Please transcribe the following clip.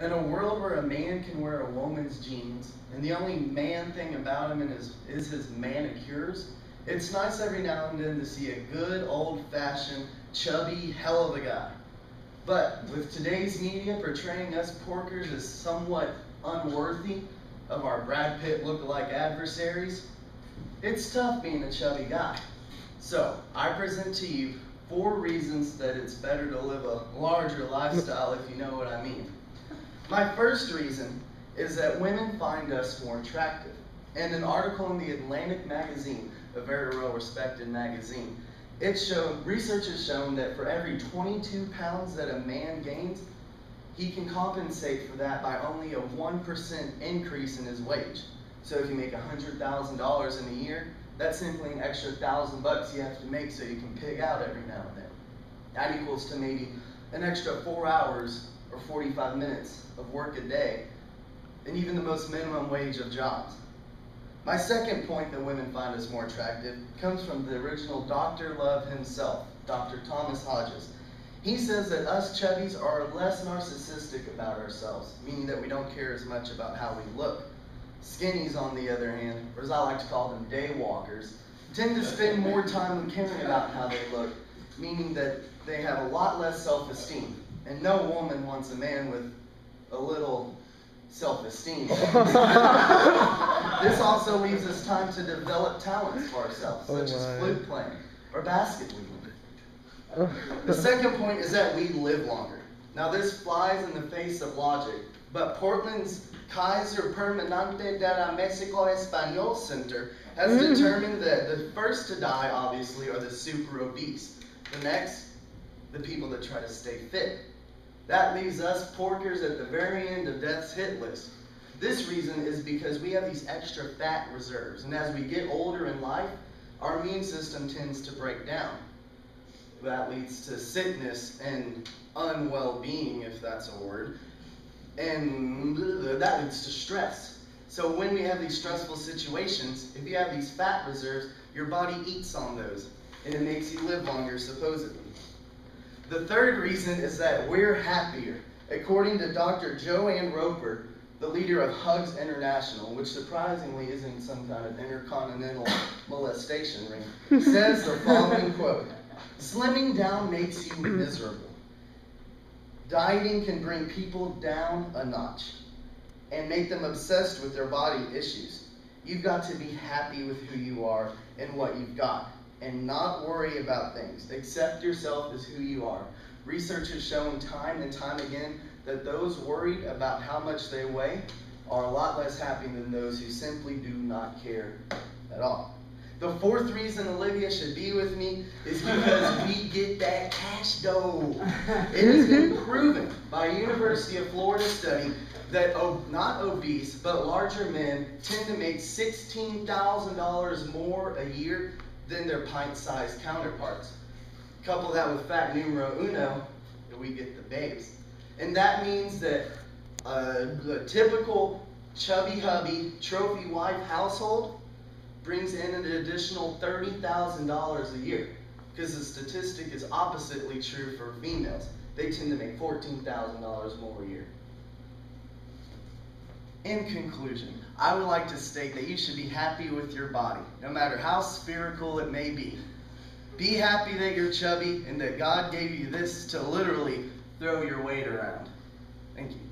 In a world where a man can wear a woman's jeans, and the only man thing about him is his manicures, it's nice every now and then to see a good old-fashioned, chubby hell of a guy. But with today's media portraying us porkers as somewhat unworthy of our Brad Pitt look-alike adversaries, it's tough being a chubby guy. So, I present to you 4 reasons that it's better to live a larger lifestyle, if you know what I mean. My first reason is that women find us more attractive. In an article in the Atlantic magazine, a very well-respected magazine, research has shown that for every 22 pounds that a man gains, he can compensate for that by only a 1% increase in his wage. So if you make $100,000 in a year, that's simply an extra $1,000 you have to make so you can pig out every now and then. That equals to maybe an extra 4 hours or 45 minutes of work a day, and even the most minimum wage of jobs. My second point that women find us more attractive comes from the original Dr. Love himself, Dr. Thomas Hodges. He says that us chubbies are less narcissistic about ourselves, meaning that we don't care as much about how we look. Skinnies, on the other hand, or as I like to call them, daywalkers, tend to spend more time caring about how they look, meaning that they have a lot less self-esteem. And no woman wants a man with a little self-esteem. This also leaves us time to develop talents for ourselves, such as flute playing or basketball. The second point is that we live longer. Now this flies in the face of logic, but Portland's Kaiser Permanente de la Mexico Español Center has determined that the first to die, obviously, are the super obese. The next, the people that try to stay fit. That leaves us porkers at the very end of death's hit list. This reason is because we have these extra fat reserves, and as we get older in life, our immune system tends to break down. That leads to sickness and unwell-being, if that's a word, and that leads to stress. So when we have these stressful situations, if you have these fat reserves, your body eats on those, and it makes you live longer, supposedly. The third reason is that we're happier. According to Dr. Joanne Roper, the leader of Hugs International, which surprisingly isn't some kind of intercontinental molestation ring, says the following quote: "Slimming down makes you miserable. Dieting can bring people down a notch and make them obsessed with their body issues. You've got to be happy with who you are and what you've got, and not worry about things. Accept yourself as who you are." Research has shown time and time again that those worried about how much they weigh are a lot less happy than those who simply do not care at all. The fourth reason Olivia should be with me is because we get that cash dough. It has been proven by a University of Florida study that not obese, but larger men tend to make $16,000 more a year than their pint-sized counterparts. Couple that with fact numero uno, and we get the babes. And that means that the typical chubby hubby, trophy wife household brings in an additional $30,000 a year, because the statistic is oppositely true for females. They tend to make $14,000 more a year. In conclusion, I would like to state that you should be happy with your body, no matter how spherical it may be. Be happy that you're chubby and that God gave you this to literally throw your weight around. Thank you.